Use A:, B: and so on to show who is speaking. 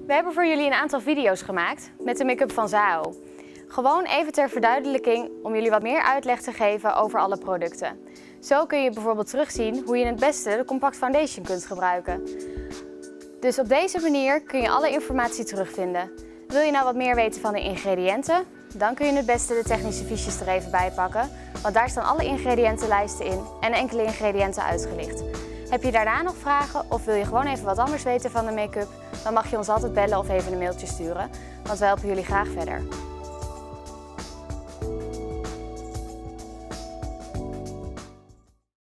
A: We hebben voor jullie een aantal video's gemaakt met de make-up van Zao. Gewoon even ter verduidelijking om jullie wat meer uitleg te geven over alle producten. Zo kun je bijvoorbeeld terugzien hoe je het beste de Compact Foundation kunt gebruiken. Dus op deze manier kun je alle informatie terugvinden. Wil je nou wat meer weten van de ingrediënten? Dan kun je het beste de technische fiches er even bij pakken, want daar staan alle ingrediëntenlijsten in en enkele ingrediënten uitgelicht. Heb je daarna nog vragen of wil je gewoon even wat anders weten van de make-up? Dan mag je ons altijd bellen of even een mailtje sturen, want we helpen jullie graag verder.